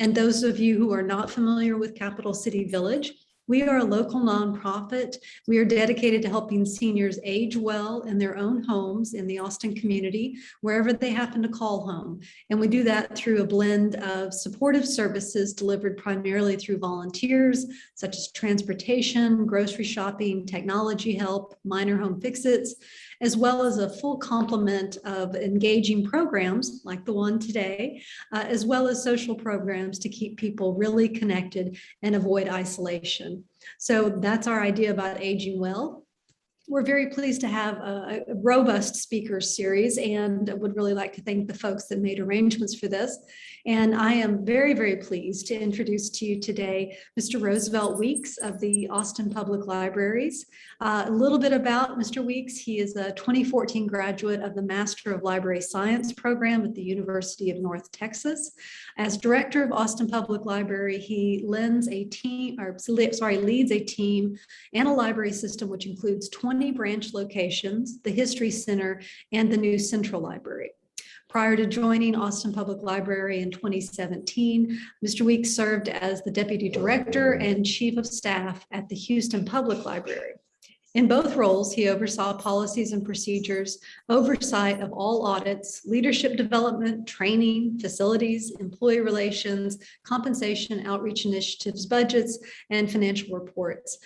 And those of you who are not familiar with Capital City Village, we are a local nonprofit. We are dedicated to helping seniors age well in their own homes in the Austin community, wherever they happen to call home. And we do that through a blend of supportive services delivered primarily through volunteers, such as transportation, grocery shopping, technology help, minor home fix-its, as well as a full complement of engaging programs like the one today, as well as social programs to keep people really connected and avoid isolation. So that's our idea about aging well. We're very pleased to have a robust speakers series, and I would really like to thank the folks that made arrangements for this. And I am very, very pleased to introduce to you today Mr. Roosevelt Weeks of the Austin Public Libraries. A little bit about Mr. Weeks. He is a 2014 graduate of the Master of Library Science program at the University of North Texas. As director of Austin Public Library, he leads a team and a library system which includes 20 branch locations, the History Center, and the new Central Library. Prior to joining Austin Public Library in 2017, Mr. Weeks served as the Deputy Director and Chief of Staff at the Houston Public Library. In both roles, he oversaw policies and procedures, oversight of all audits, leadership development, training, facilities, employee relations, compensation, outreach initiatives, budgets, and financial reports.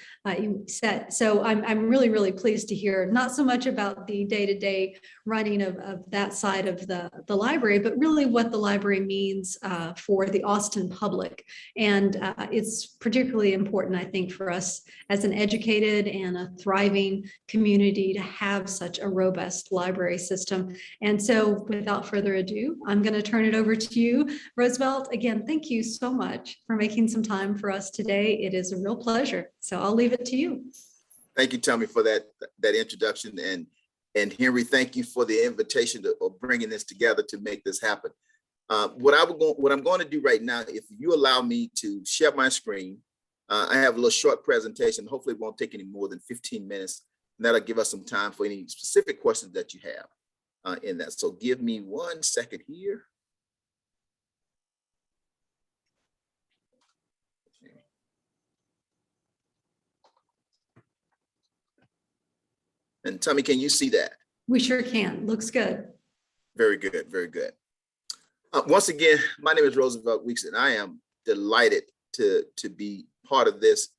So I'm really, really pleased to hear not so much about the day-to-day running of that side of the library, but really what the library means for the Austin public. And it's particularly important, I think, for us as an educated and a thriving community to have such a robust library system. And so without further ado, I'm going to turn it over to you, Roosevelt. Again, thank you so much for making some time for us today. It is a real pleasure. So I'll leave it to you. Thank you, Tommy, for that introduction. And Henry, thank you for the invitation of bringing this together to make this happen. What I'm going to do right now, if you allow me to share my screen, I have a little short presentation. Hopefully it won't take any more than 15 minutes. And that'll give us some time for any specific questions that you have in that. So give me 1 second here. And Tommy, can you see that? We sure can. Looks good. Very good. Very good. Once again, my name is Roosevelt Weeks, and I am delighted to be part of this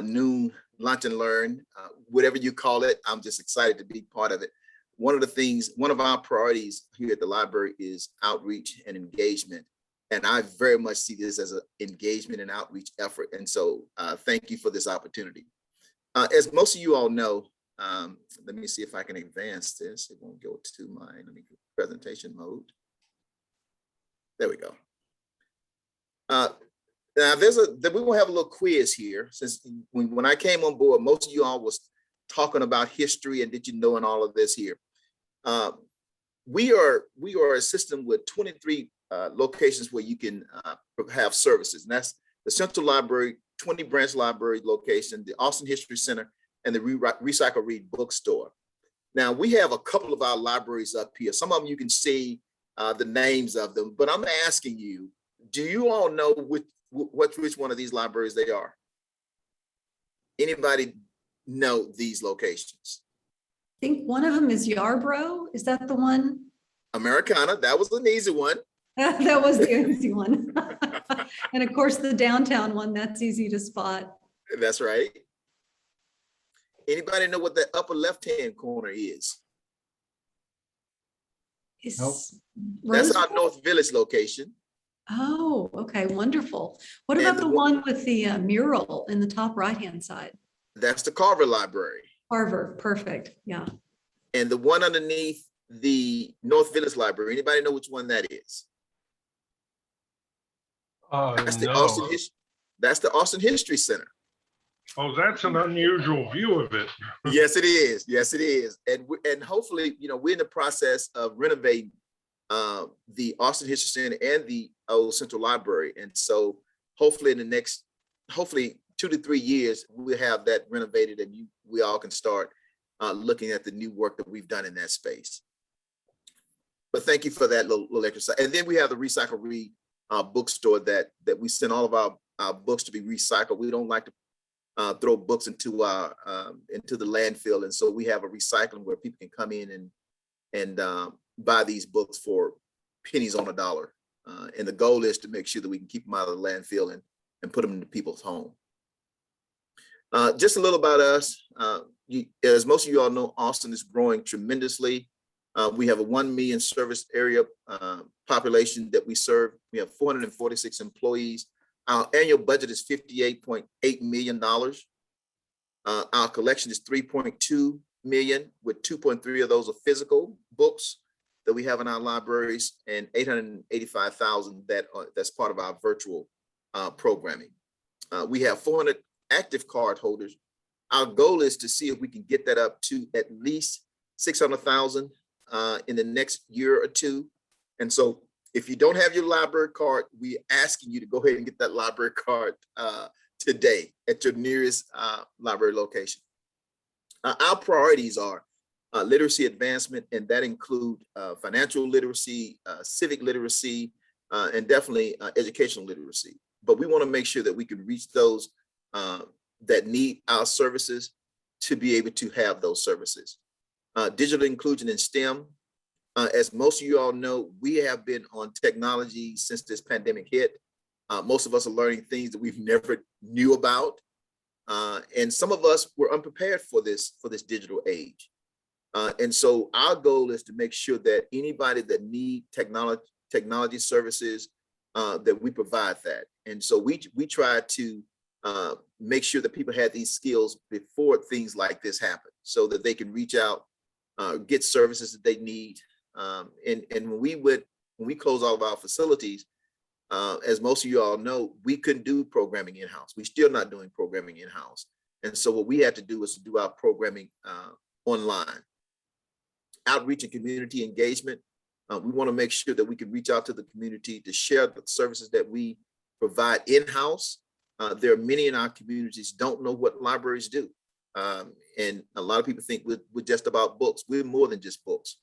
noon lunch and learn, whatever you call it. I'm just excited to be part of it. One of our priorities here at the library is outreach and engagement. And I very much see this as an engagement and outreach effort. And so thank you for this opportunity. As most of you all know, let me see if I can advance this. It won't go to my presentation mode. There we go. Now we will have a little quiz here. Since when I came on board, most of you all was talking about history and did you know and all of this here. We are a system with 23 locations where you can have services, and that's the Central Library, 20 branch library location, the Austin History Center, and the Recycle Read bookstore. Now we have a couple of our libraries up here. Some of them you can see the names of them, but I'm asking you, do you all know which one of these libraries they are? Anybody know these locations? I think one of them is Yarborough. Is that the one? Americana, that was an easy one. That was the easy one. And of course, the downtown one, that's easy to spot. That's right. Anybody know what the upper left-hand corner is? Nope. That's our North Village location. Oh, okay, wonderful. What about the one with the mural in the top right-hand side? That's the Carver Library. Carver, perfect, yeah. And the one underneath the North Village Library, anybody know which one that is? That's the Austin History Center. Oh, that's an unusual view of it. Yes, it is. Yes, it is. And hopefully, we're in the process of renovating the Austin History Center and the old Central Library. And so hopefully in the next, 2 to 3 years, we'll have that renovated and we all can start looking at the new work that we've done in that space. But thank you for that little exercise. And then we have the Recycle Read bookstore that we send all of our books to be recycled. We don't like to throw books into the landfill, and so we have a recycling where people can come in and buy these books for pennies on a dollar. And the goal is to make sure that we can keep them out of the landfill and put them into people's home. Just a little about us. As most of you all know, Austin is growing tremendously. We have a 1 million service area population that we serve. We have 446 employees. Our annual budget is $58.8 million. Our collection is 3.2 million, with 2.3 of those are physical books that we have in our libraries, and 885,000 that's part of our virtual programming. We have 400 active card holders. Our goal is to see if we can get that up to at least 600,000 in the next year or two. And so if you don't have your library card, we're asking you to go ahead and get that library card today at your nearest library location. Our priorities are literacy advancement, and that include financial literacy, civic literacy, and definitely educational literacy. But we want to make sure that we can reach those that need our services to be able to have those services. Digital inclusion in STEM. As most of you all know, we have been on technology since this pandemic hit. Most of us are learning things that we've never knew about. And some of us were unprepared for this digital age. And so our goal is to make sure that anybody that need technology services, that we provide that. And so we try to make sure that people have these skills before things like this happen, so that they can reach out, get services that they need. And when we close all of our facilities, as most of you all know, we couldn't do programming in-house. We're still not doing programming in-house. And so what we had to do was to do our programming online. Outreach and community engagement. We want to make sure that we can reach out to the community to share the services that we provide in-house. There are many in our communities don't know what libraries do. And a lot of people think we're just about books. We're more than just books.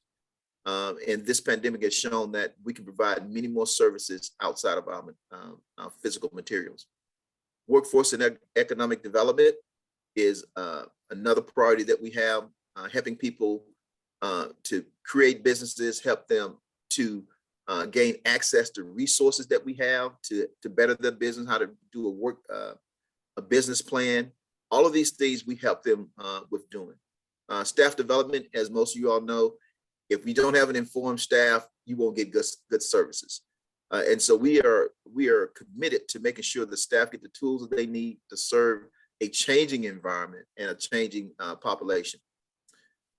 And this pandemic has shown that we can provide many more services outside of our physical materials. Workforce and economic development is another priority that we have, helping people to create businesses, help them to gain access to resources that we have to better their business, how to do a business plan. All of these things we help them with doing. Staff development, as most of you all know, if we don't have an informed staff, you won't get good services. And so we are committed to making sure the staff get the tools that they need to serve a changing environment and a changing population.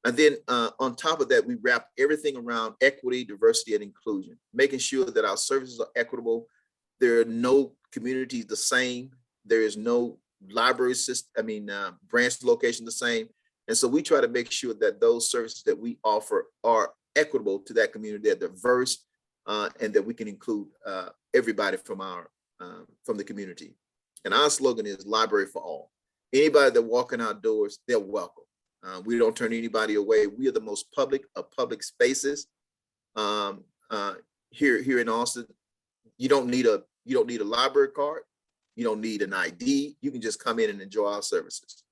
And then on top of that, we wrap everything around equity, diversity, and inclusion, making sure that our services are equitable. There are no communities the same. There is no library system, branch location the same. And so we try to make sure that those services that we offer are equitable to that community, they're diverse, and that we can include everybody from the community. And our slogan is Library for All. Anybody that walk in our doors, they're welcome. We don't turn anybody away. We are the most public of public spaces here in Austin. You don't need a library card. You don't need an ID. You can just come in and enjoy our services.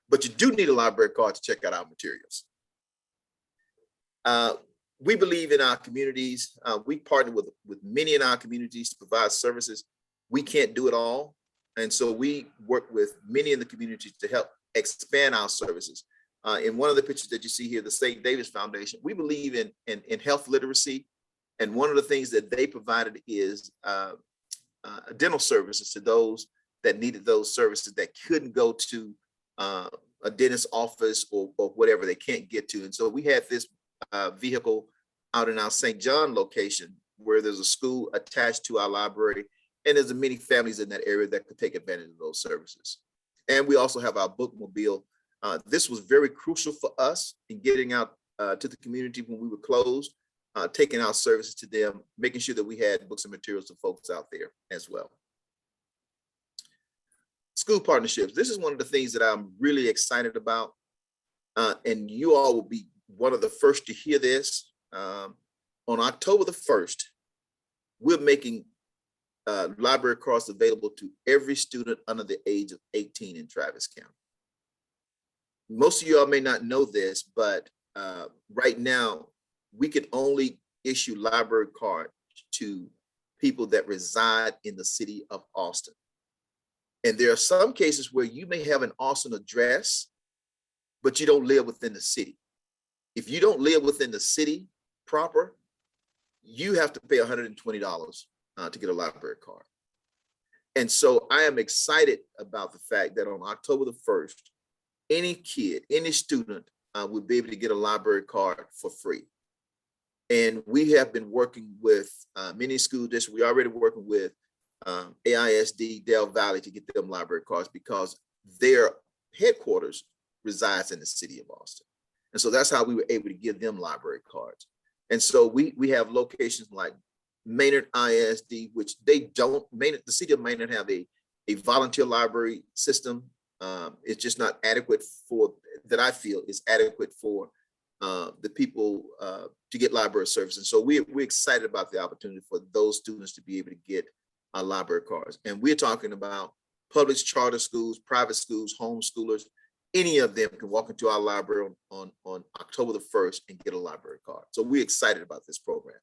But you do need a library card to check out our materials. We believe in our communities. We partner with many in our communities to provide services. We can't do it all. And so we work with many in the community to help expand our services. In one of the pictures that you see here, the St. David's Foundation, we believe in health literacy. And one of the things that they provided is dental services to those that needed those services that couldn't go to a dentist's office or whatever they can't get to. And so we had this vehicle out in our St. John location where there's a school attached to our library, and there's many families in that area that could take advantage of those services. And we also have our bookmobile. This was very crucial for us in getting out to the community when we were closed, taking our services to them, making sure that we had books and materials to folks out there as well. School partnerships. This is one of the things that I'm really excited about. And you all will be one of the first to hear this. On October the 1st, we're making library cards available to every student under the age of 18 in Travis County. Most of y'all may not know this, but right now we can only issue library cards to people that reside in the city of Austin. And there are some cases where you may have an Austin address, but you don't live within the city. If you don't live within the city proper, you have to pay $120 to get a library card. And so I am excited about the fact that on October the 1st, any kid, any student will be able to get a library card for free. And we have been working with many school districts. We're already working with AISD, Del Valley to get them library cards because their headquarters resides in the city of Austin. And so that's how we were able to give them library cards. And so we have locations like Maynard ISD, which they don't, the city of Maynard have a volunteer library system. It's just not adequate for, that I feel is adequate for the people to get library service. And so we're excited about the opportunity for those students to be able to get library cards. And we're talking about public charter schools, private schools, homeschoolers. Any of them can walk into our library on October the 1st and get a library card. So we're excited about this program.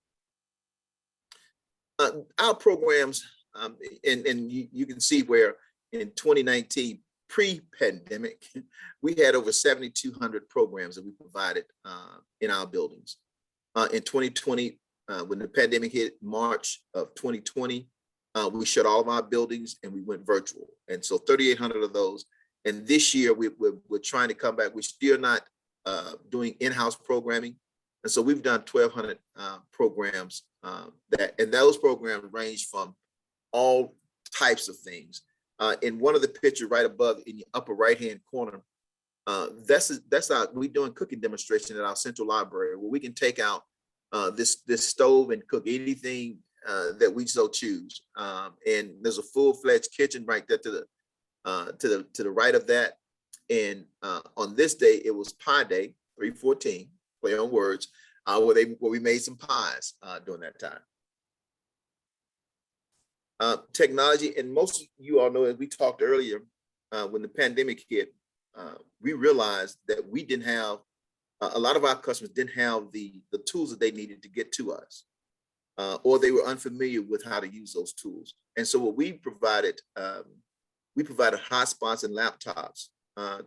Our programs, and you can see where in 2019, pre-pandemic, we had over 7,200 programs that we provided in our buildings. In 2020, when the pandemic hit March of 2020, we shut all of our buildings and we went virtual. And so 3,800 of those. And this year we're trying to come back. We're still not doing in-house programming. And so we've done 1,200 programs and those programs range from all types of things. In one of the pictures right above in the upper right-hand corner, we're doing cooking demonstration at our central library where we can take out this stove and cook anything that we so choose. And there's a full-fledged kitchen right there to the right of that. And on this day, it was Pie Day, 3/14, play on words, where we made some pies during that time. Technology, and most of you all know, as we talked earlier, when the pandemic hit, we realized that we didn't have, a lot of our customers didn't have the tools that they needed to get to us, or they were unfamiliar with how to use those tools. And so what we provided hotspots and laptops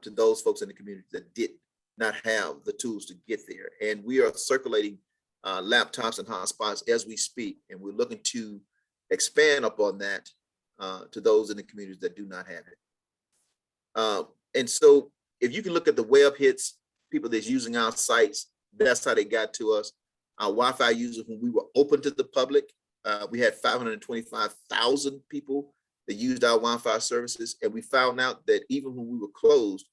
to those folks in the community that did not have the tools to get there. And we are circulating laptops and hotspots as we speak, and we're looking to expand upon that to those in the communities that do not have it. And so if you can look at the web hits, people that's using our sites, that's how they got to us. Our Wi-Fi users, when we were open to the public, we had 525,000 people that used our Wi-Fi services. And we found out that even when we were closed,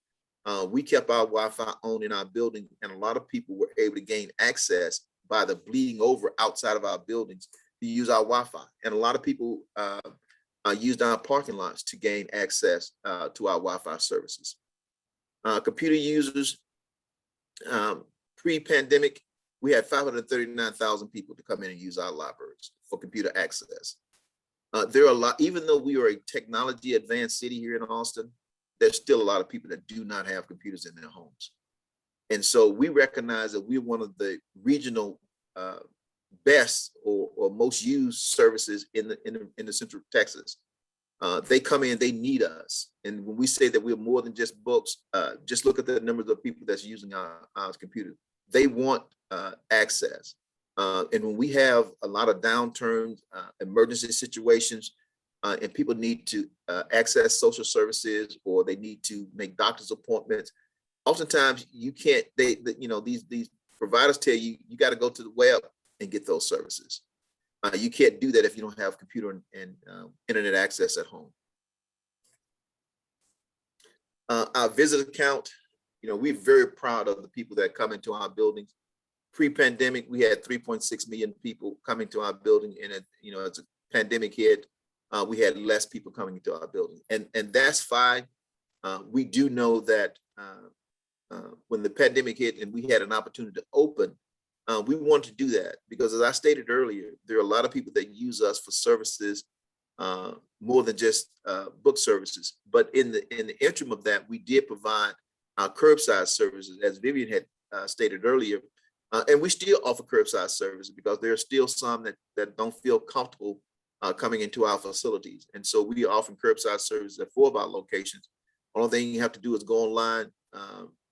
we kept our Wi-Fi on in our building, and a lot of people were able to gain access by the bleeding over outside of our buildings to use our Wi-Fi. And a lot of people used our parking lots to gain access to our Wi-Fi services. Computer users, pre-pandemic, we had 539,000 people to come in and use our libraries for computer access. There are a lot, even though we are a technology advanced city here in Austin, there's still a lot of people that do not have computers in their homes. And so we recognize that we're one of the regional best or most used services in the Central Texas. They come in, they need us. And when we say that we're more than just books, just look at the numbers of people that's using our computers. They want access. And when we have a lot of downturns, emergency situations, and people need to access social services, or they need to make doctor's appointments, oftentimes you can't, these providers tell you, you got to go to the web and get those services. You can't do that if you don't have computer and internet access at home. Our visitor count, we're very proud of the people that come into our buildings. Pre-pandemic, we had 3.6 million people coming to our building, and as a pandemic hit, we had less people coming into our building, and that's fine. We do know that when the pandemic hit and we had an opportunity to open, we want to do that because, as I stated earlier, there are a lot of people that use us for services more than just book services. But in the interim of that, we did provide our curbside services, as Vivian had stated earlier, and we still offer curbside services because there are still some that don't feel comfortable coming into our facilities. And so we are offering curbside services at 4 of our locations. Only thing you have to do is go online,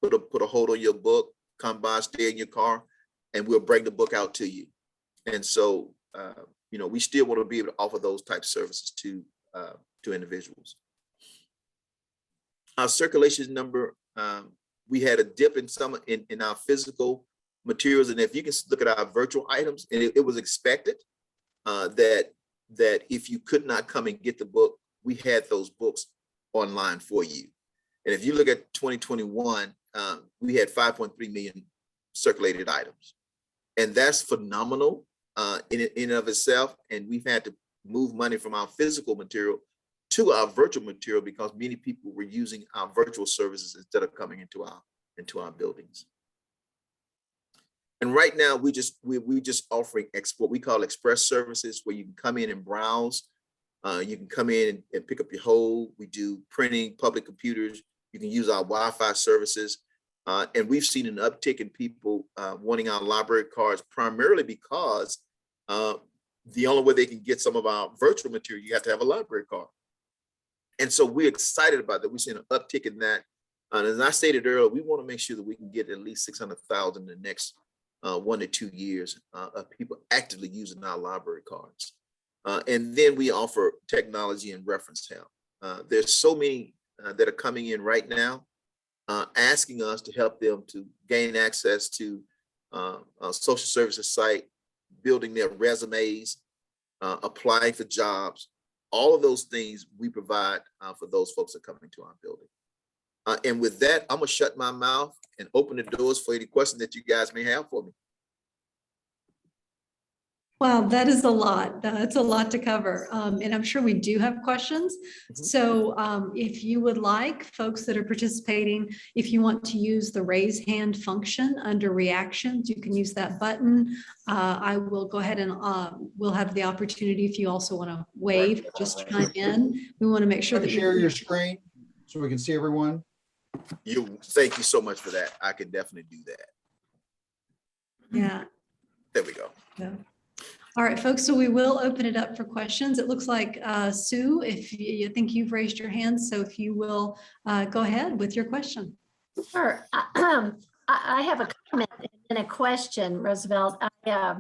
put a hold on your book, come by, stay in your car, and we'll bring the book out to you. And so, we still want to be able to offer those types of services to individuals. Our circulation number, we had a dip in our physical materials, and if you can look at our virtual items, and it was expected that if you could not come and get the book, we had those books online for you. And if you look at 2021, we had 5.3 million circulated items, and that's phenomenal in and of itself. And we've had to move money from our physical material to our virtual material because many people were using our virtual services instead of coming into our buildings. And right now, we just offering what we call express services, where you can come in and browse. You can come in and pick up your hold. We do printing, public computers. You can use our Wi-Fi services. And we've seen an uptick in people wanting our library cards, primarily because the only way they can get some of our virtual material, you have to have a library card. And so we're excited about that. We've seen an uptick in that. And as I stated earlier, we want to make sure that we can get at least 600,000 in the next 1 to 2 years of people actively using our library cards. And then we offer technology and reference help. There's so many that are coming in right now, asking us to help them to gain access to a social services site, building their resumes, applying for jobs. All of those things we provide for those folks that come into our building. And with that, I'm gonna shut my mouth and open the doors for any questions that you guys may have for me. Wow, that is a lot. That's a lot to cover. And I'm sure we do have questions. So if you would like, folks that are participating, if you want to use the raise hand function under reactions, you can use that button. I will go ahead and we'll have the opportunity if you also want to wave, just chime in. We want to make sure that you share your screen so we can see everyone. Thank you so much for that. I can definitely do that. Yeah. There we go. Yeah. All right, folks, so we will open it up for questions. It looks like Sue, if you think you've raised your hand, so if you will go ahead with your question. Sure. I have a comment and a question, Roosevelt. I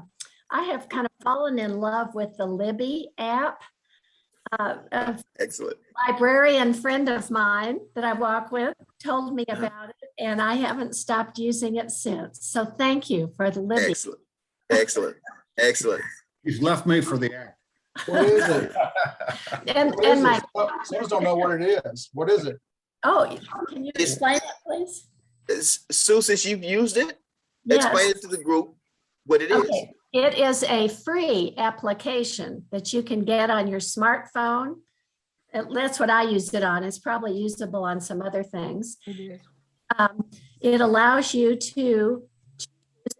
have kind of fallen in love with the Libby app. Excellent. A librarian friend of mine that I walk with told me about it, and I haven't stopped using it since. So thank you for the Libby. Excellent. Excellent. Excellent. He's left me for the act. What is it? And my Some don't know what it is. What is it? oh, can you explain it, please? Sue, since you've used it, Yes. explain it to the group what it is. Okay. It is a free application that you can get on your smartphone. That's what I used it on. It's probably usable on some other things. It allows you to choose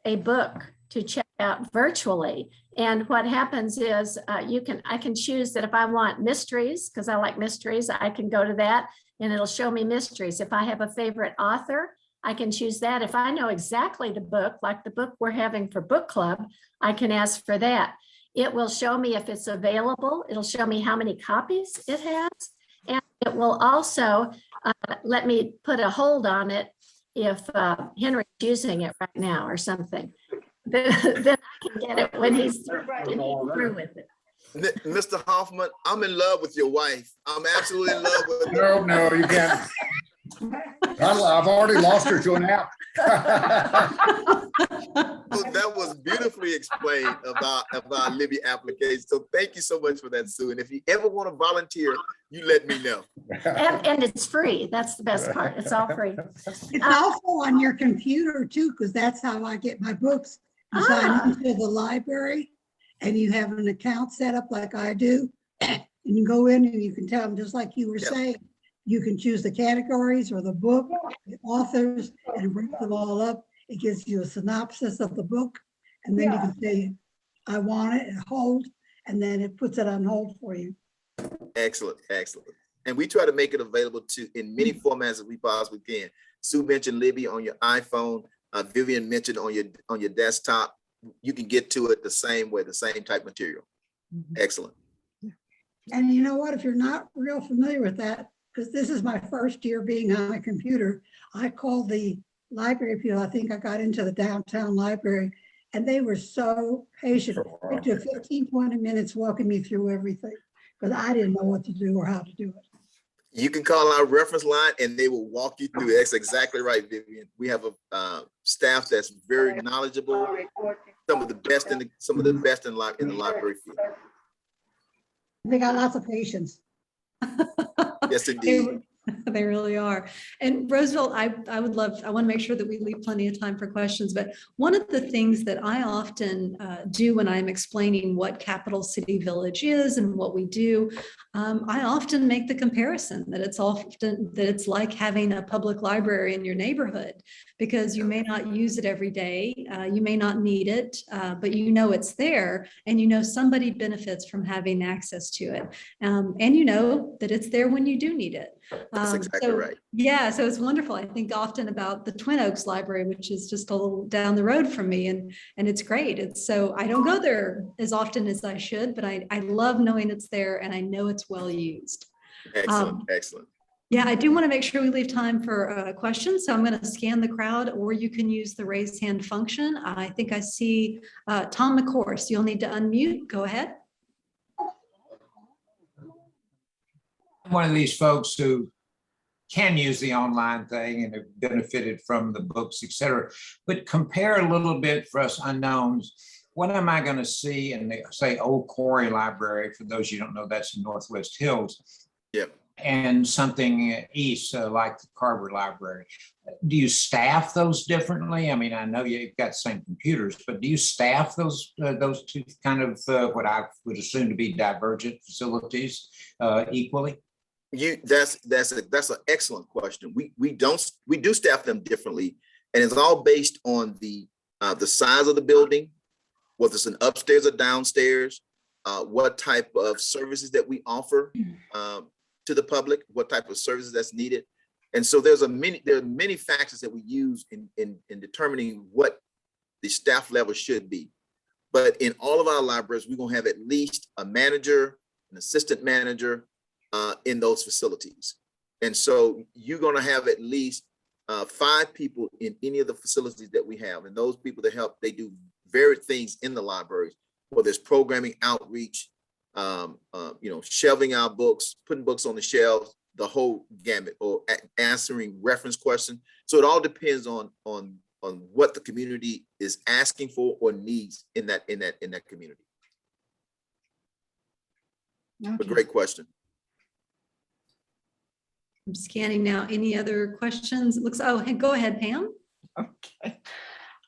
a book to check out virtually. And what happens is I can choose that if I want mysteries, because I like mysteries, I can go to that and it'll show me mysteries. If I have a favorite author, I can choose that. If I know exactly the book, like the book we're having for book club, I can ask for that. It will show me if it's available. It'll show me how many copies it has. And it will also let me put a hold on it if Henry's using it right now or something. Then I can get it when he's through with it. Mr. Hoffman, I'm in love with your wife. I'm absolutely in love with her. No, you can't. I've already lost her to an app. So that was beautifully explained about Libby application. So thank you so much for that, Sue. And if you ever want to volunteer, you let me know. And it's free. That's the best part. It's all free. It's also on your computer too, because that's how I get my books. You sign into the library and you have an account set up like I do. And you go in and you can tell them, just like you were saying, you can choose the categories or the book, the authors, and bring them all up. It gives you a synopsis of the book. And then you can say, I want it, and hold, and then it puts it on hold for you. Excellent, excellent. And we try to make it available to in many formats as we possibly can. Sue mentioned Libby on your iPhone. Vivian mentioned on your desktop. You can get to it the same way, the same type material. Excellent. And you know what, if you're not real familiar with that, because this is my first year being on a computer, I called the library people. I think I got into the downtown library and they were so patient. It took 15, 20 minutes walking me through everything because I didn't know what to do or how to do it. You can call our reference line and they will walk you through. That's exactly right, Vivian. We have a staff that's very knowledgeable. Some of the best in the library field. They got lots of patience. Yes, indeed. They really are. And Roosevelt, I want to make sure that we leave plenty of time for questions, but one of the things that I often do when I'm explaining what Capital City Village is and what we do, I often make the comparison that it's like having a public library in your neighborhood, because you may not use it every day, you may not need it, but you know it's there, and you know somebody benefits from having access to it, and you know that it's there when you do need it. That's exactly right. Yeah, so it's wonderful. I think often about the Twin Oaks Library, which is just a little down the road from me, and it's great. It's so I don't go there as often as I should, but I love knowing it's there and I know it's well used. Excellent, excellent. Yeah, I do want to make sure we leave time for questions, so I'm going to scan the crowd, or you can use the raise hand function. I think I see Tom McCourse. You'll need to unmute. Go ahead. One of these folks who can use the online thing and have benefited from the books, et cetera, but compare a little bit for us unknowns. What am I going to see in the, say, Old Quarry Library? For those you don't know, that's in Northwest Hills. Yep. And something east, like the Carver Library. Do you staff those differently? I mean, I know you've got the same computers, but do you staff those two kind of what I would assume to be divergent facilities equally? That's an excellent question. We do staff them differently, and it's all based on the size of the building, whether it's an upstairs or downstairs, what type of services that we offer to the public, what type of services that's needed. And so there are many factors that we use in determining what the staff level should be. But in all of our libraries, we're gonna have at least a manager, an assistant manager in those facilities. And so you're gonna have at least 5 people in any of the facilities that we have. And those people that help, they do varied things in the libraries, whether it's programming, outreach, shelving our books, putting books on the shelves, the whole gamut, or answering reference questions. So it all depends on what the community is asking for or needs in that community. Okay. But great question. I'm scanning now. Any other questions? It looks, oh, hey, go ahead, Pam. Okay.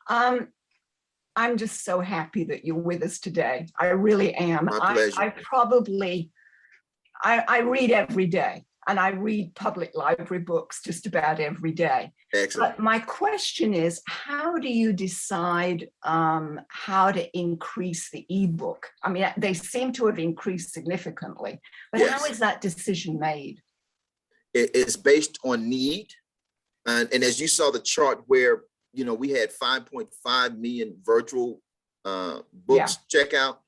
I'm just so happy that you're with us today. I really am. My pleasure. I read every day, and I read public library books just about every day. Excellent. But my question is, how do you decide how to increase the ebook? I mean, they seem to have increased significantly, but Yes. How is that decision made? It's based on need. And as you saw the chart where, we had 5.5 million virtual books check out,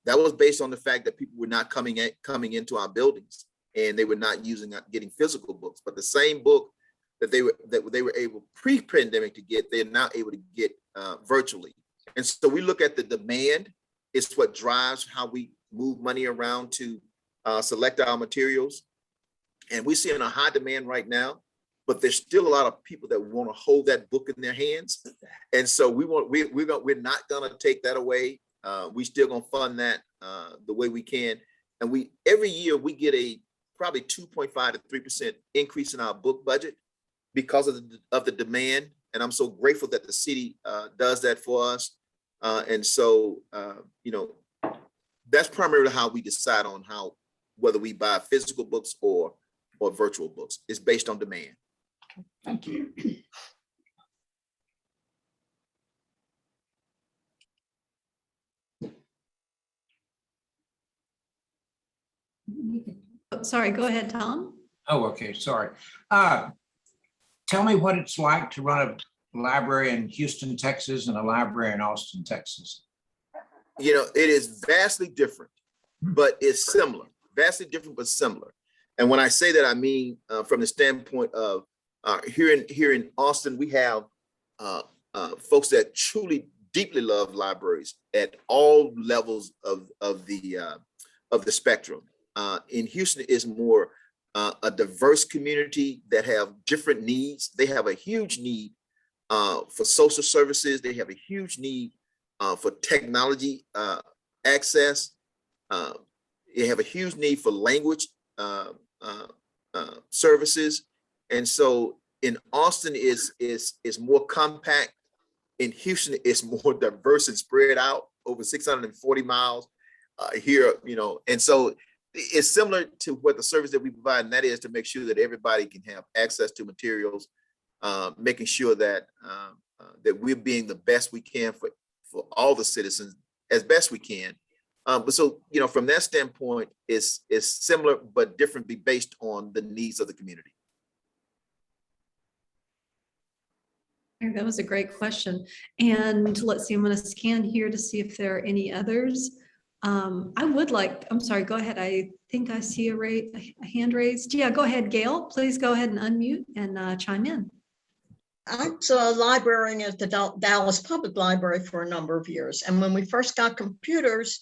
that was based on the fact that people were not coming into our buildings and they were not getting physical books. But the same book that they were able pre-pandemic to get, they're now able to get virtually. And so we look at the demand. It's what drives how we move money around to select our materials. And we're seeing a high demand right now, but there's still a lot of people that want to hold that book in their hands. And so we're not gonna take that away. We still gonna fund that the way we can. And every year we get a probably 2.5 to 3% increase in our book budget because of the demand. And I'm so grateful that the city does that for us. And so, that's primarily how we decide on whether we buy physical books or virtual books. It's based on demand. Thank you. Sorry, go ahead, Tom. Oh, okay, sorry. Tell me what it's like to run a library in Houston, Texas, and a library in Austin, Texas. You know, it is vastly different, but it's similar. Vastly different, but similar. And when I say that, I mean from the standpoint of here in Austin, we have folks that truly deeply love libraries at all levels of the spectrum. In Houston, is more a diverse community that have different needs. They have a huge need for social services. They have a huge need for technology access. They have a huge need for language services. And so in Austin is more compact. In Houston, it's more diverse and spread out over 640 miles here, you know, and so it's similar to what the service that we provide, and that is to make sure that everybody can have access to materials, making sure that that we're being the best we can for all the citizens as best we can. But so, you know, from that standpoint, it's similar but differently based on the needs of the community. That was a great question. And let's see, I'm going to scan here to see if there are any others. I'm sorry, go ahead. I think I see a hand raised. Yeah, go ahead, Gail. Please go ahead and unmute and chime in. I was a librarian at the Dallas Public Library for a number of years. And when we first got computers,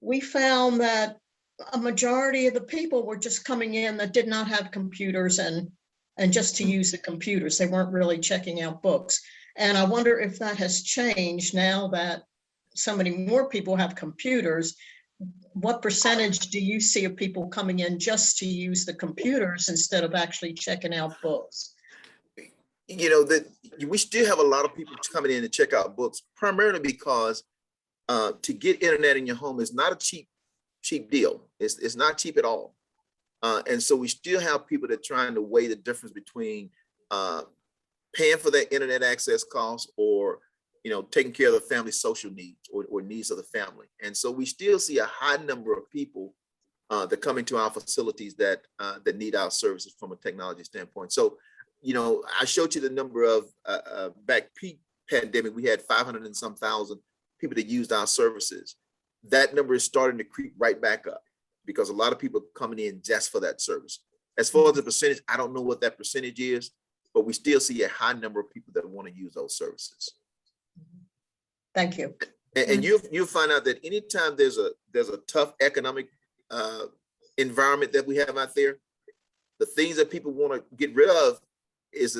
we found that a majority of the people were just coming in that did not have computers and just to use the computers. They weren't really checking out books. And I wonder if that has changed now that so many more people have computers. What percentage do you see of people coming in just to use the computers instead of actually checking out books? You know, that we still have a lot of people coming in to check out books, primarily because to get internet in your home is not a cheap deal. It's not cheap at all. And so we still have people that are trying to weigh the difference between paying for that internet access cost or, you know, taking care of the family's social needs or needs of the family. And so we still see a high number of people that come into our facilities that need our services from a technology standpoint. So, you know, I showed you the number of back pre-pandemic, we had 500 and some thousand people that used our services. That number is starting to creep right back up because a lot of people are coming in just for that service. As far as the percentage, I don't know what that percentage is, but we still see a high number of people that want to use those services. Thank you. And you'll find out that anytime there's a tough economic environment that we have out there, the things that people want to get rid of is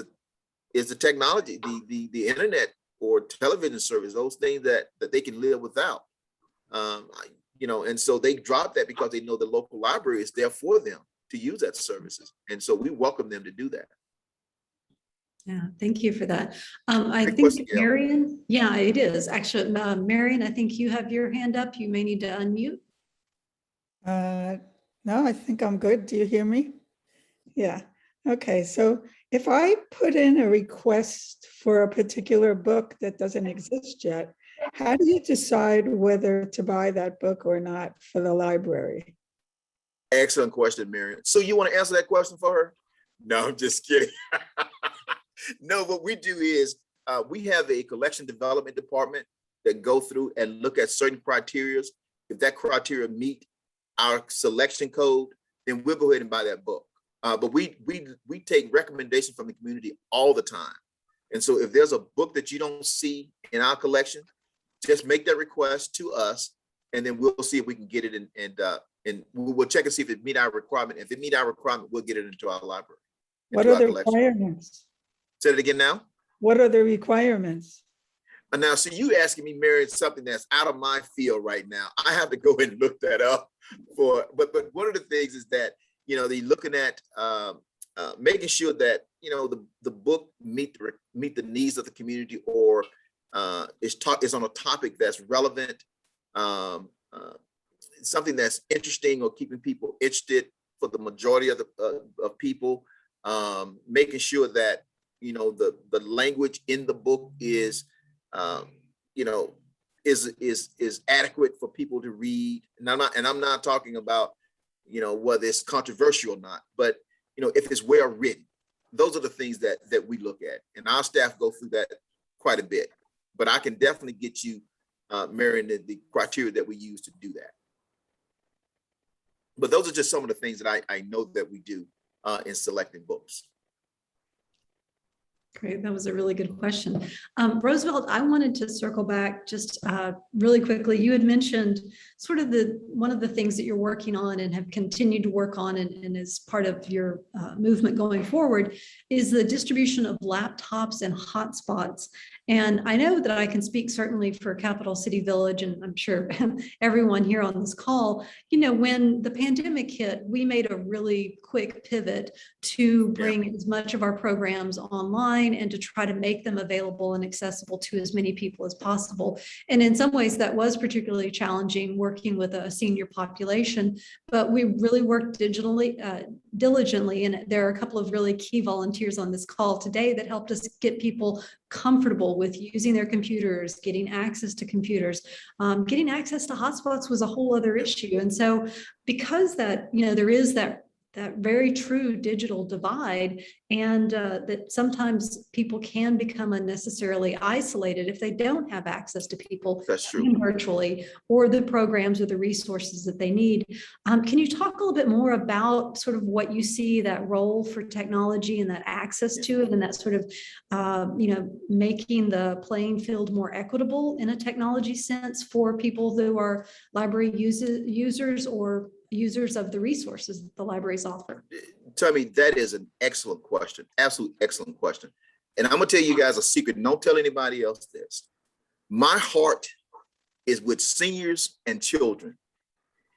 the technology, the internet or television service, those things that they can live without. You know, and so they drop that because they know the local library is there for them to use that services. And so we welcome them to do that. Yeah, thank you for that. I Great think question, Gail. Marion, yeah, it is. Actually, Marion, I think you have your hand up. You may need to unmute. No, I think I'm good. Do you hear me? Yeah. Okay. So if I put in a request for a particular book that doesn't exist yet, how do you decide whether to buy that book or not for the library? Excellent question, Marion. So you want to answer that question for her? No, I'm just kidding. No, what we do is we have a collection development department that go through and look at certain criteria. If that criteria meet our selection code, then we'll go ahead and buy that book. But we take recommendations from the community all the time. And so if there's a book that you don't see in our collection, just make that request to us, and then we'll see if we can get it and we'll check and see if it meet our requirement. If it meet our requirement, we'll get it into our library. What are the requirements? Say it again now. What are the requirements? Now, so you asking me, Mary, something that's out of my field right now. I have to go ahead and look that up but one of the things is that, you know, they're looking at making sure that, you know, the book meet the needs of the community or is on a topic that's relevant, something that's interesting or keeping people interested for the majority of people, making sure that, you know, the language in the book is, you know, is adequate for people to read. And I'm not talking about, whether it's controversial or not, but, if it's well written, those are the things that we look at. And our staff go through that quite a bit. But I can definitely get you, Marion, the criteria that we use to do that. But those are just some of the things that I know that we do in selecting books. Great, that was a really good question. Roosevelt, I wanted to circle back just really quickly. You had mentioned sort of one of the things that you're working on and have continued to work on and is part of your movement going forward is the distribution of laptops and hotspots. And I know that I can speak certainly for Capital City Village, and I'm sure everyone here on this call, when the pandemic hit, we made a really quick pivot to bring as much of our programs online and to try to make them available and accessible to as many people as possible. And in some ways that was particularly challenging working with a senior population, but we really worked diligently. And there are a couple of really key volunteers on this call today that helped us get people comfortable with using their computers, getting access to computers. Getting access to hotspots was a whole other issue. And so because that, there is that very true digital divide, and that sometimes people can become unnecessarily isolated if they don't have access to people virtually or the programs or the resources that they need. Can you talk a little bit more about sort of what you see that role for technology and that access to it and that sort of, making the playing field more equitable in a technology sense for people who are library users or users of the resources that the libraries offer? Tommy, that is an excellent question. Absolute excellent question. And I'm gonna tell you guys a secret. Don't tell anybody else this. My heart is with seniors and children.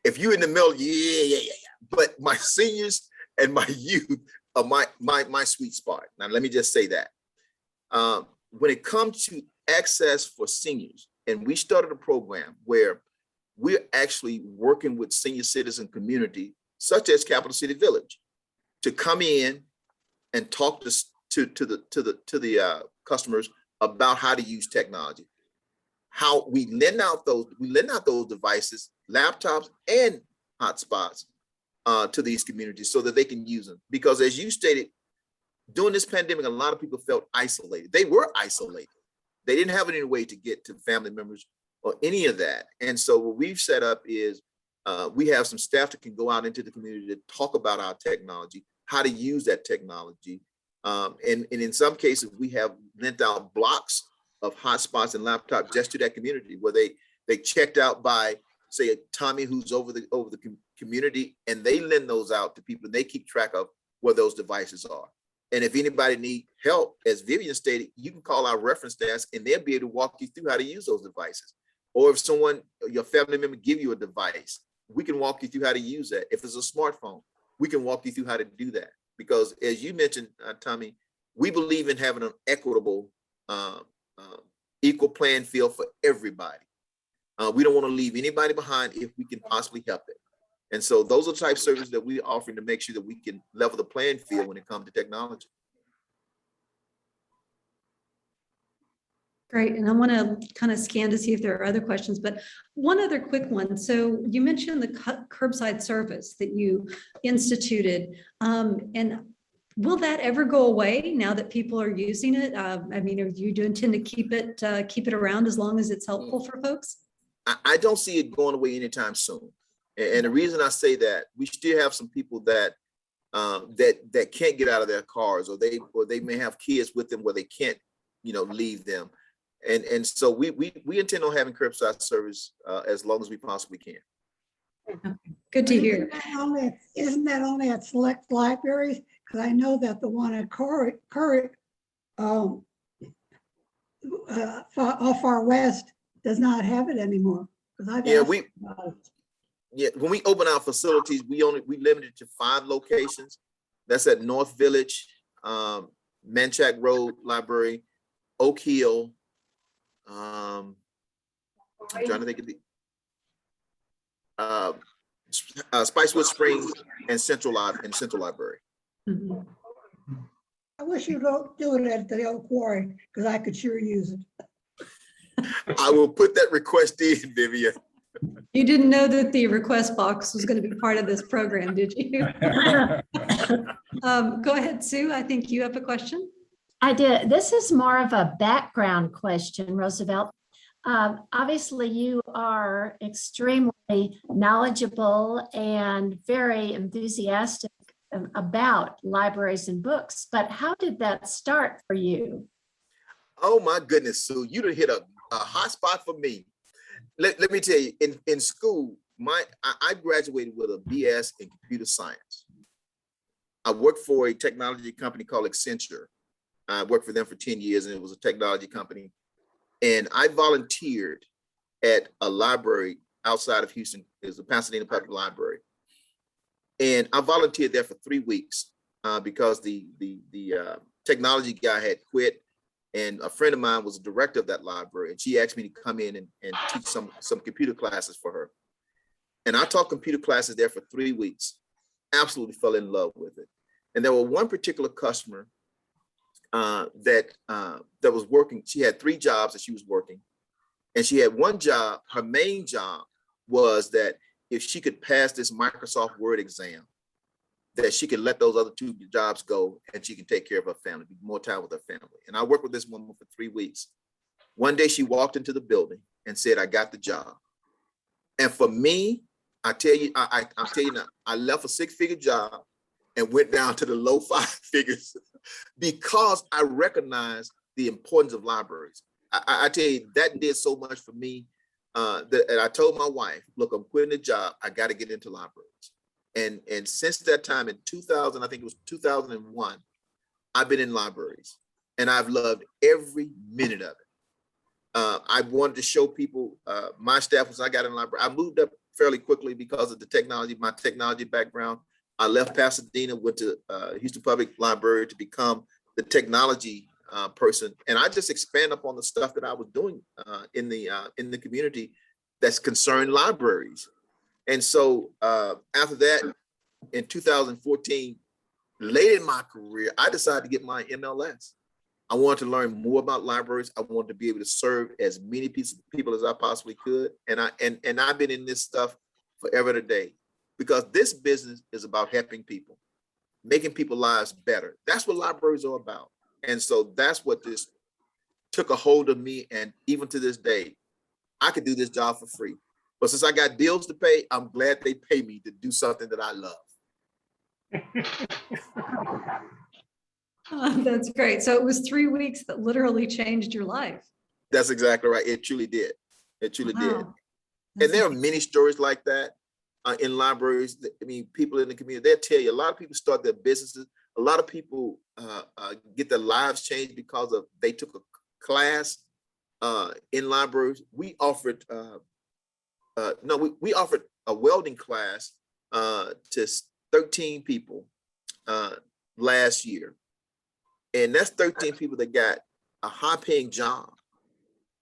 If you're in the middle, yeah. But my seniors and my youth are my sweet spot. Now, let me just say that. When it comes to access for seniors, and we started a program where we're actually working with senior citizen community, such as Capital City Village, to come in and talk to the customers about how to use technology. How we lend out those devices, laptops and hotspots to these communities so that they can use them. Because as you stated, during this pandemic, a lot of people felt isolated. They were isolated. They didn't have any way to get to family members or any of that. And so what we've set up is we have some staff that can go out into the community to talk about our technology, how to use that technology. And in some cases, we have lent out blocks of hotspots and laptops just to that community where they checked out by, say, a Tommy who's over the community, and they lend those out to people and they keep track of where those devices are. And if anybody need help, as Vivian stated, you can call our reference desk and they'll be able to walk you through how to use those devices. Or if your family member give you a device, we can walk you through how to use that. If it's a smartphone, we can walk you through how to do that. Because as you mentioned, Tommy, we believe in having an equitable, equal playing field for everybody. We don't want to leave anybody behind if we can possibly help it. And so those are the type of services that we're offering to make sure that we can level the playing field when it comes to technology. Great, and I want to kind of scan to see if there are other questions, but one other quick one. So you mentioned the curbside service that you instituted, and will that ever go away now that people are using it? I mean, do you intend to keep it around as long as it's helpful for folks? I don't see it going away anytime soon. And the reason I say that, we still have some people that can't get out of their cars, or they may have kids with them where they can't, leave them. And so we intend on having curbside service as long as we possibly can. Good to hear. Isn't that only at select libraries? Because I know that the one at Curry, off Far West does not have it anymore. When we open our facilities, we limited it to 5 locations. That's at North Village, Manchac Road Library, Oak Hill. I'm trying to think of the Spicewood Springs and Central Library. Mm-hmm. I wish you don't do it at the Oak Quarry because I could sure use it. I will put that request in, Vivian. You didn't know that the request box was going to be part of this program, did you? Go ahead, Sue. I think you have a question. I did. This is more of a background question, Roosevelt. Obviously, you are extremely knowledgeable and very enthusiastic about libraries and books, but how did that start for you? Oh my goodness, Sue, you done hit a hot spot for me. Let me tell you, in school, I graduated with a BS in computer science. I worked for a technology company called Accenture. I worked for them for 10 years, and it was a technology company. And I volunteered at a library outside of Houston. It was the Pasadena Public Library. And I volunteered there for 3 weeks because the technology guy had quit. And a friend of mine was the director of that library, and she asked me to come in and teach some computer classes for her. And I taught computer classes there for 3 weeks. Absolutely fell in love with it. And there was one particular customer that was working. She had 3 jobs that she was working, and she had one job. Her main job was that if she could pass this Microsoft Word exam, that she could let those other 2 jobs go and she can take care of her family, be more time with her family. And I worked with this woman for 3 weeks. One day she walked into the building and said, "I got the job." And for me, I tell you, I'll tell you now, I left a 6-figure job and went down to the low 5 figures because I recognized the importance of libraries. I tell you, that did so much for me that I told my wife, "Look, I'm quitting the job. I got to get into libraries." And since that time in 2000, I think it was 2001, I've been in libraries and I've loved every minute of it. I wanted to show people my staff once I got in library. I moved up fairly quickly because of the technology, my technology background. I left Pasadena, went to Houston Public Library to become the technology person. And I just expand upon the stuff that I was doing in the community that's concerned libraries. And so after that, in 2014, late in my career, I decided to get my MLS. I wanted to learn more about libraries. I wanted to be able to serve as many people as I possibly could. And I've been in this stuff forever today because this business is about helping people, making people's lives better. That's what libraries are about. And so that's what this took a hold of me. And even to this day, I could do this job for free. But since I got bills to pay, I'm glad they pay me to do something that I love. That's great. So it was 3 weeks that literally changed your life. That's exactly right. It truly did. It truly did. Wow. And there are many stories like that in libraries. I mean, people in the community, they'll tell you, a lot of people start their businesses. A lot of people get their lives changed because of they took a class in libraries. We offered we offered a welding class to 13 people last year. And that's 13 people that got a high-paying job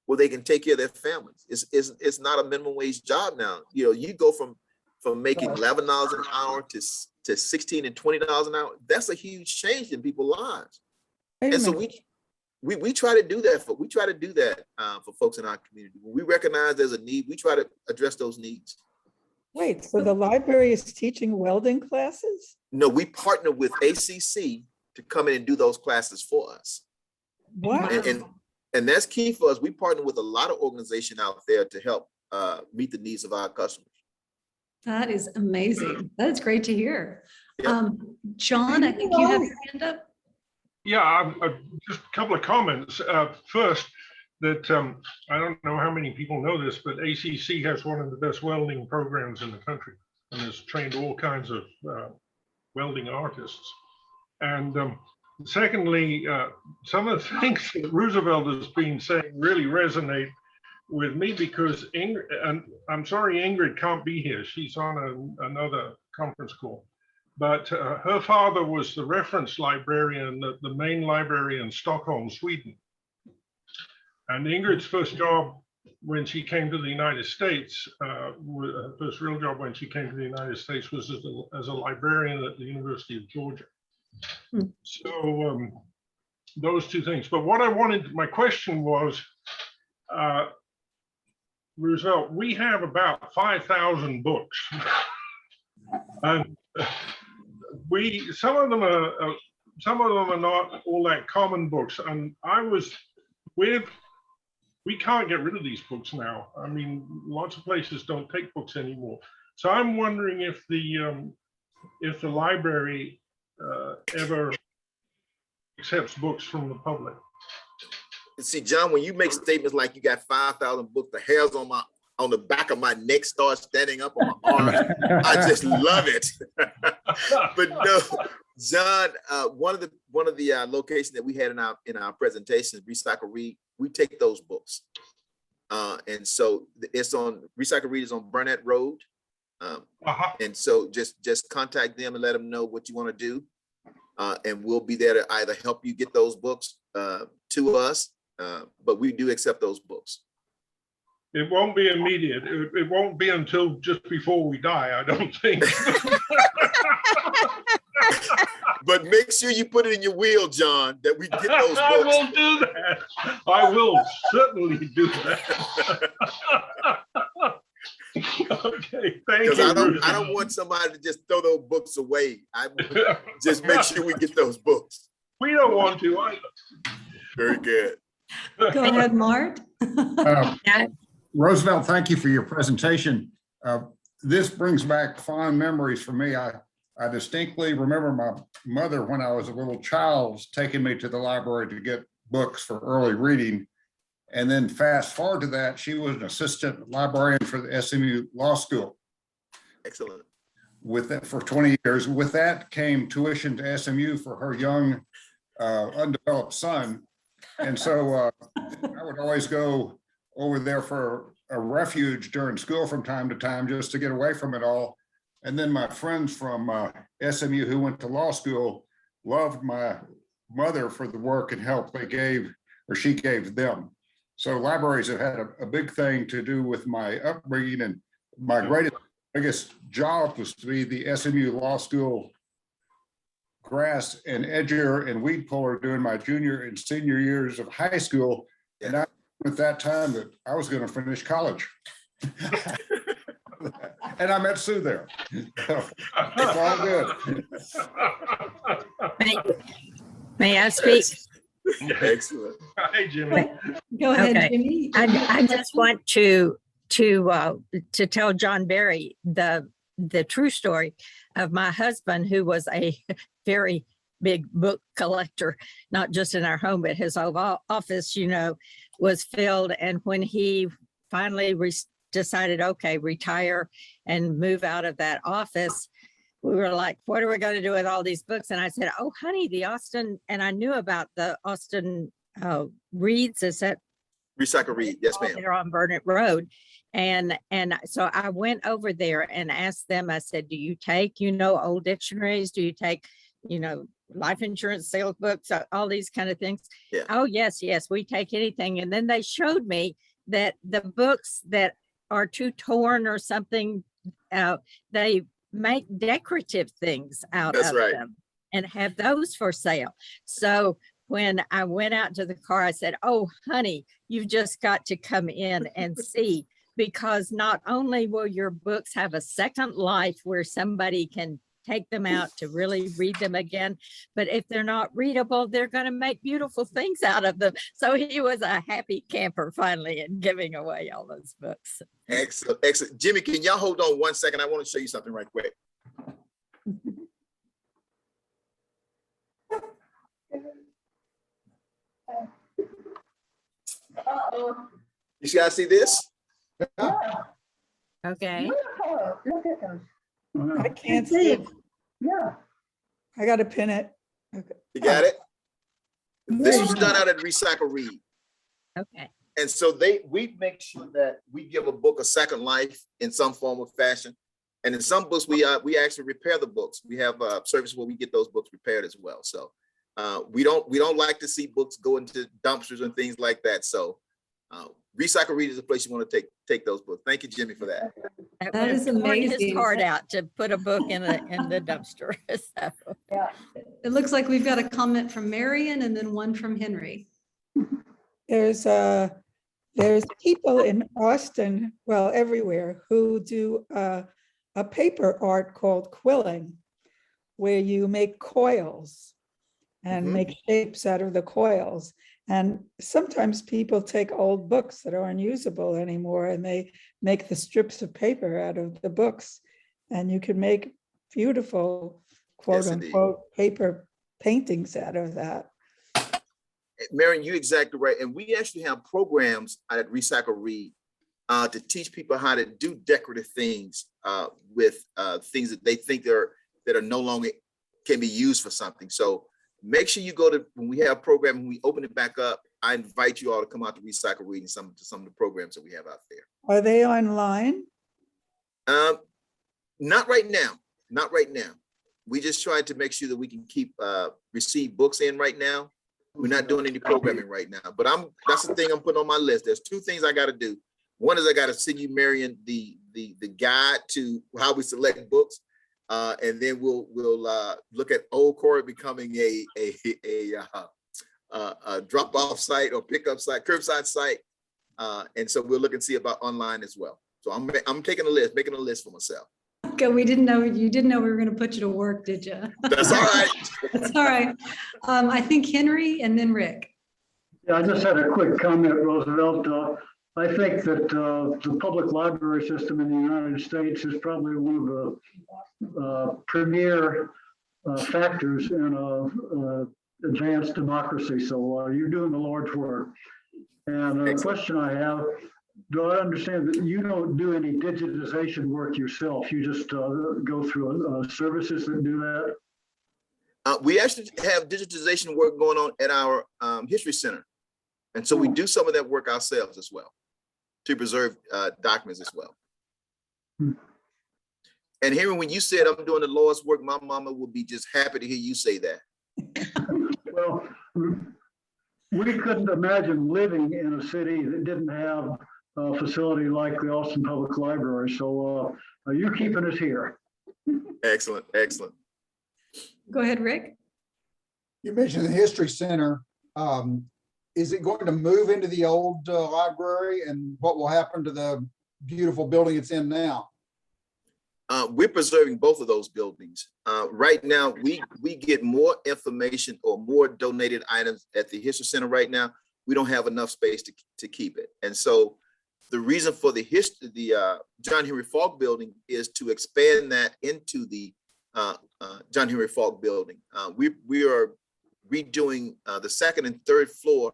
where they can take care of their families. It's not a minimum wage job now. You know, you go from making $11 an hour to $16 and $20 an hour. That's a huge change in people's lives. And so we try to do that for folks in our community. When we recognize there's a need, we try to address those needs. Wait, so the library is teaching welding classes? No, we partner with ACC to come in and do those classes for us. Wow. And that's key for us. We partner with a lot of organizations out there to help meet the needs of our customers. That is amazing. That is great to hear. Yeah. John, I think you have your hand up. Yeah, just a couple of comments. First, that I don't know how many people know this, but ACC has one of the best welding programs in the country and has trained all kinds of welding artists. And secondly, some of the things that Roosevelt has been saying really resonate with me because and I'm sorry Ingrid can't be here. She's on another conference call. But her father was the reference librarian at the main library in Stockholm, Sweden. And Ingrid's first job when she came to the United States, her first real job when she came to the United States was as a librarian at the University of Georgia. So those two things. But what I wanted, my question was, Roosevelt, we have about 5,000 books. And some of them are not all that common books. And we can't get rid of these books now. I mean, lots of places don't take books anymore. So I'm wondering if the library ever accepts books from the public. See, John, when you make statements like you got 5,000 books, the hairs on the back of my neck start standing up on my arm. I just love it. But no, John, one of the locations that we had in our presentation, Recycle Read, we take those books. And so it's on Recycle Read is on Burnett Road. And so just contact them and let them know what you want to do. And we'll be there to either help you get those books to us, but we do accept those books. It won't be immediate. It won't be until just before we die, I don't think. But make sure you put it in your will, John, that we get those books. I will do that. I will certainly do that. Okay, thank you. Because I don't want somebody to just throw those books away. I just make sure we get those books. We don't want to either. Very good. Go ahead, Mart. Roosevelt, thank you for your presentation. This brings back fond memories for me. I distinctly remember my mother, when I was a little child, taking me to the library to get books for early reading. And then fast forward to that, she was an assistant librarian for the SMU Law School. Excellent. With that for 20 years. With that came tuition to SMU for her young, undeveloped son. And so I would always go over there for a refuge during school from time to time, just to get away from it all. And then my friends from SMU who went to law school loved my mother for the work and help she gave them. So libraries have had a big thing to do with my upbringing, and my biggest job was to be the SMU Law School grass and edger and weed puller during my junior and senior years of high school. And I at that time that I was going to finish college. And I met Sue there. So it's all good. May I speak? Excellent. Hi, Jimmy. Go ahead, Okay. Jimmy. I just want to tell John Barry the true story of my husband, who was a very big book collector, not just in our home, but his office, was filled. And when he finally decided, okay, retire and move out of that office, we were like, what are we going to do with all these books? And I said, oh, honey, the Austin, and I knew about the Austin Reads. Is that Recycle Read? Yes, ma'am. They're on Burnett Road. And so I went over there and asked them, I said, do you take, old dictionaries? Do you take, life insurance sales books, all these kind of things? Yeah. Oh, yes, we take anything. And then they showed me that the books that are too torn or something, they make decorative things out That's of right. them and have those for sale. So when I went out to the car, I said, oh, honey, you've just got to come in and see, because not only will your books have a second life where somebody can take them out to really read them again, but if they're not readable, they're going to make beautiful things out of them. So he was a happy camper finally in giving away all those books. Excellent. Excellent. Jimmy, can y'all hold on 1 second? I want to show you something right quick. You guys see this? Okay. I can't see it. Yeah. I got to pin it. Okay. You got it? This was done out at Recycle Read. Okay. And so we make sure that we give a book a second life in some form or fashion. And in some books, we actually repair the books. We have a service where we get those books repaired as well. So we don't like to see books go into dumpsters and things like that. So Recycle Read is a place you want to take those books. Thank you, Jimmy, for that. That is Torn his amazing. heart out to put a book in the dumpster. So, It looks like we've got a comment from Marion and then one from Henry. There's there's people in Austin, well, everywhere, who do a paper art called quilling, where you make coils and Mhm. make shapes out of the coils. And sometimes people take old books that aren't usable anymore and they make the strips of paper out of the books. And you can make beautiful, quote Yes, indeed. unquote, paper paintings out of that. Marion, you're exactly right. And we actually have programs at Recycle Read to teach people how to do decorative things with things that they think that are no longer can be used for something. So make sure you go to, when we have a program, when we open it back up, I invite you all to come out to Recycle Read and some of the programs that we have out there. Are they online? Not right now. Not right now. We just tried to make sure that we can keep receive books in right now. We're not doing any programming right now, but that's the thing I'm putting on my list. There's two things I got to do. One is I got to send you, Marion, the guide to how we select books, and then we'll look at Old Corey becoming a drop-off site or pickup site, curbside site, and so we'll look and see about online as well. So I'm taking a list, making a list for myself. Okay, you didn't know we were going to put you to work, did you? That's all right. That's all right. I think Henry and then Rick. Yeah, I just had a quick comment, Roosevelt. I think that the public library system in the United States is probably one of the premier factors in advanced democracy. So you're doing the Lord's work. And the question I have, do I understand that you don't do any digitization work yourself? You just go through services that do that? We actually have digitization work going on at our History Center. And so we do some of that work ourselves as well to preserve documents as well. And Henry, when you said I'm doing the Lord's work, my mama would be just happy to hear you say that. Well, we couldn't imagine living in a city that didn't have a facility like the Austin Public Library. So you're keeping us here. Excellent, excellent. Go ahead, Rick. You mentioned the History Center. Is it going to move into the old library, and what will happen to the beautiful building it's in now? We're preserving both of those buildings. Right now, we get more information or more donated items at the History Center right now. We don't have enough space to keep it. And so the reason for the John Henry Falk building is to expand that into the John Henry Falk building. We are redoing the second and third floor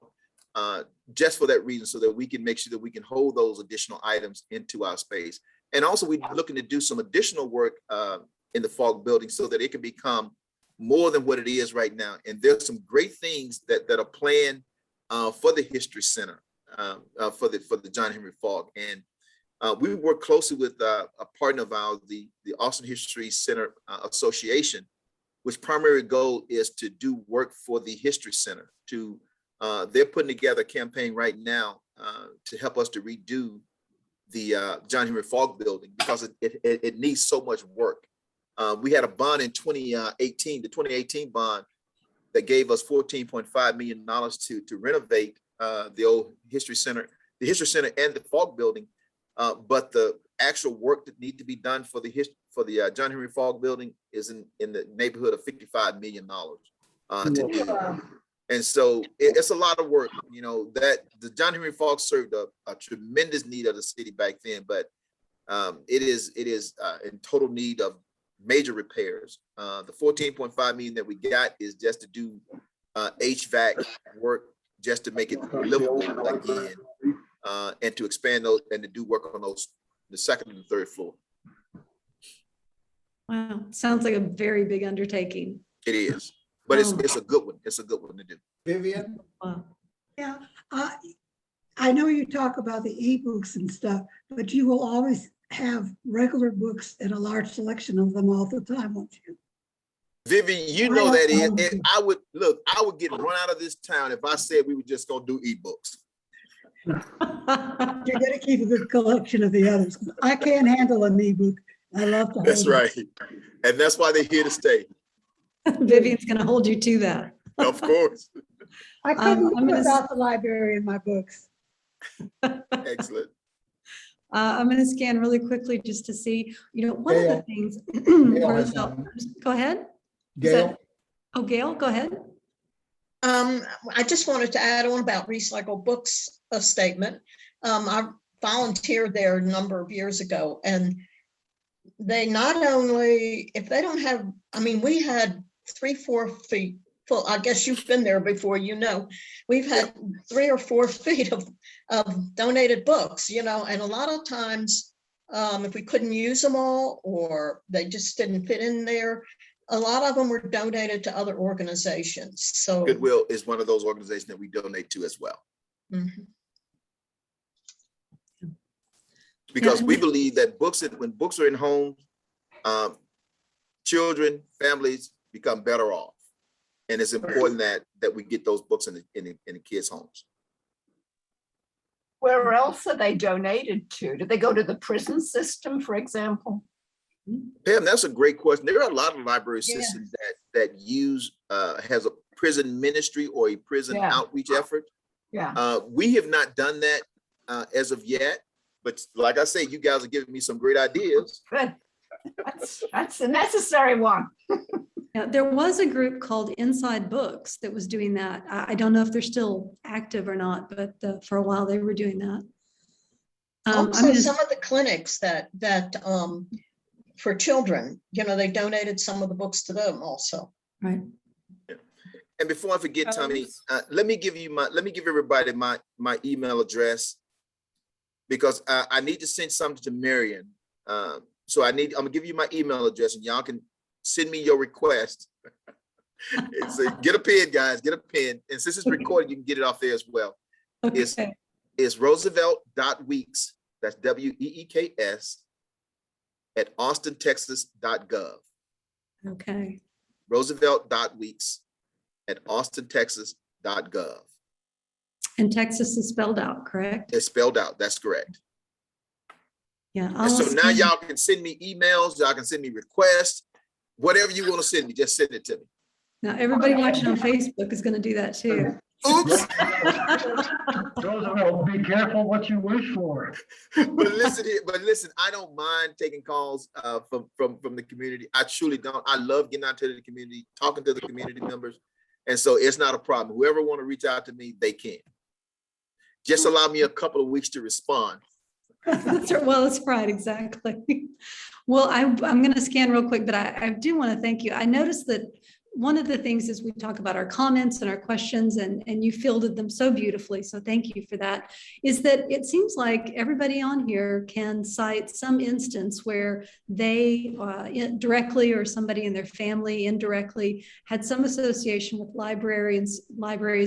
just for that reason, so that we can make sure that we can hold those additional items into our space. And also we're looking to do some additional work in the Falk building so that it can become more than what it is right now. And there's some great things that are planned for the History Center, for the John Henry Falk. And we work closely with a partner of ours, the Austin History Center Association, which primary goal is to do work for the History Center. They're putting together a campaign right now to help us to redo the John Henry Falk building because it needs so much work. We had a bond in 2018, the 2018 bond that gave us $14.5 million to renovate the old History Center, and the Falk building. But the actual work that needs to be done for the John Henry Falk building is in the neighborhood of $55 million to do. And so it's a lot of work, you know, that the John Henry Falk served a tremendous need of the city back then, but it is in total need of major repairs. The $14.5 million that we got is just to do HVAC work, just to make it livable again, and to expand those and to do work on those, the second and third floor. Wow, sounds like a very big undertaking. It is. But it's a good one. It's a good one to do. Vivian? Wow. Yeah, I know you talk about the ebooks and stuff, but you will always have regular books and a large selection of them all the time, won't you? Vivian, you know that is. And I would get run out of this town if I said we were just gonna do ebooks. You're gonna keep a good collection of the others. I can't handle an ebook. I love to. That's right. And that's why they're here to stay. Vivian's going to hold you to that. Of course. I couldn't I'm live gonna without the library and my books. Excellent. I'm going to scan really quickly just to see, one of the Gail. things. Gail has Roosevelt, one. go ahead. Is Gail, that- Oh, Gail, go ahead. I just wanted to add on about Recycle Books, a statement. I volunteered there a number of years ago, and they not only, if they don't have, we had 3-4 feet full. I guess you've been there before, we've had 3 or 4 feet of donated books, and a lot of times, if we couldn't use them all, or they just didn't fit in there, a lot of them were donated to other organizations. So Goodwill is one of those organizations that we donate to as well. Mhm. Because Yeah. we believe that when books are in homes, children, families become better off. And it's important that we get those books in the kids' homes. Where else are they donated to? Do they go to the prison system, for example? Pam, that's a great question. There are a lot of library Yeah. systems that use has a prison ministry or a prison Yeah. outreach effort. Yeah. We have not done that as of yet, but like I say, you guys are giving me some great ideas. Good. That's a necessary one. Yeah, there was a group called Inside Books that was doing that. I don't know if they're still active or not, but for a while they were doing that. Also, some of the clinics that for children, they donated some of the books to them also. Right. And before I forget, Tommy, let me give everybody my email address, because I need to send something to Marion. So I'm gonna give you my email address, and y'all can send me your request. Get a pen, guys, get a pen. And since it's recorded, you can get it off there as well. Okay. It's Roosevelt.weeks, that's WEEKS, at austintexas.gov. Okay. Roosevelt.weeks at austintexas.gov. And Texas is spelled out, correct? It's spelled out, that's correct. Yeah. And I'll so now scan- y'all can send me emails, y'all can send me requests, whatever you want to send me, just send it to me. Now, everybody watching on Facebook is going to do that too. Oops. Roosevelt, be careful what you wish for. But listen, I don't mind taking calls from the community. I truly don't. I love getting out to the community, talking to the community members. And so it's not a problem. Whoever want to reach out to me, they can. Just allow me a couple of weeks to respond. Well, it's right, exactly. Well, I'm going to scan real quick, but I do want to thank you. I noticed that one of the things is we talk about our comments and our questions, and you fielded them so beautifully. So thank you for that. Is that it seems like everybody on here can cite some instance where they directly, or somebody in their family indirectly, had some association with libraries,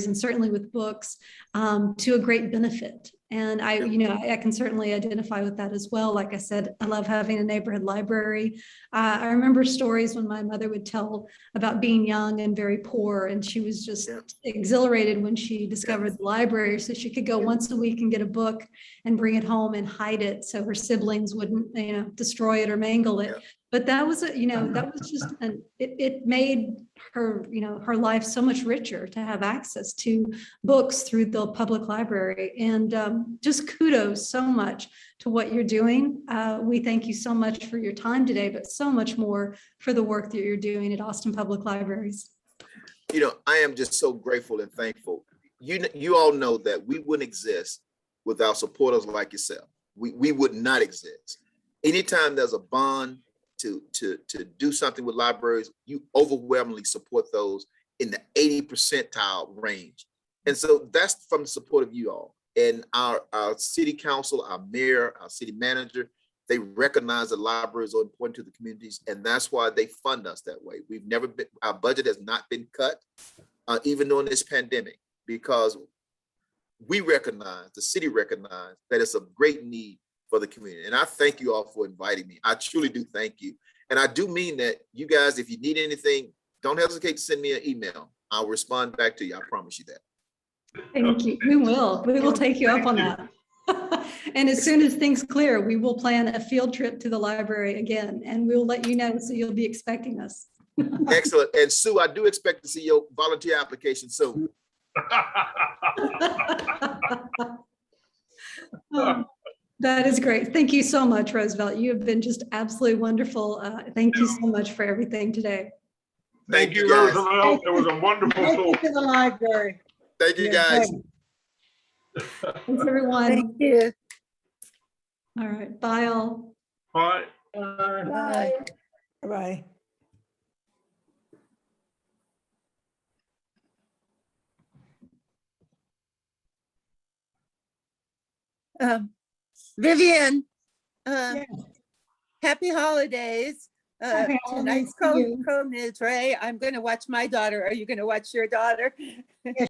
and certainly with books to a great benefit. And I can certainly identify with that as well. Like I said, I love having a neighborhood library. I remember stories when my mother would tell about being young and very poor, and she was just exhilarated when she discovered the library, so she could go once a week and get a book and bring it home and hide it so her siblings wouldn't, destroy it or mangle it. But that was, that was just, it made her, her life so much richer to have access to books through the public library. And just kudos so much to what you're doing. We thank you so much for your time today, but so much more for the work that you're doing at Austin Public Libraries. I am just so grateful and thankful. You all know that we wouldn't exist without supporters like yourself. We would not exist. Anytime there's a bond to do something with libraries, you overwhelmingly support those in the 80 percentile range. And so that's from the support of you all. And our city council, our mayor, our city manager, they recognize that libraries are important to the communities, and that's why they fund us that way. Our budget has not been cut, even during this pandemic, because we recognize, the city recognized that it's a great need for the community. And I thank you all for inviting me. I truly do thank you. And I do mean that. You guys, if you need anything, don't hesitate to send me an email. I'll respond back to you. I promise you that. Thank you. We will take you up on that. And as soon as things clear, we will plan a field trip to the library again, and we'll let you know, so you'll be expecting us. Excellent. And Sue, I do expect to see your volunteer application soon. Oh, that is great. Thank you so much, Roosevelt. You have been just absolutely wonderful. Thank you so much for everything today. Thank you, guys. Roosevelt. It was a wonderful Take talk. it to the library. Thank you, Yeah, guys. Thanks, everyone. Thank you. All right, bye all. Bye. Bye. Bye. Vivian, Yeah. happy holidays. Happy Tonight's holidays to you. co-mids, Ray. I'm going to watch my daughter. Are you going to watch your daughter?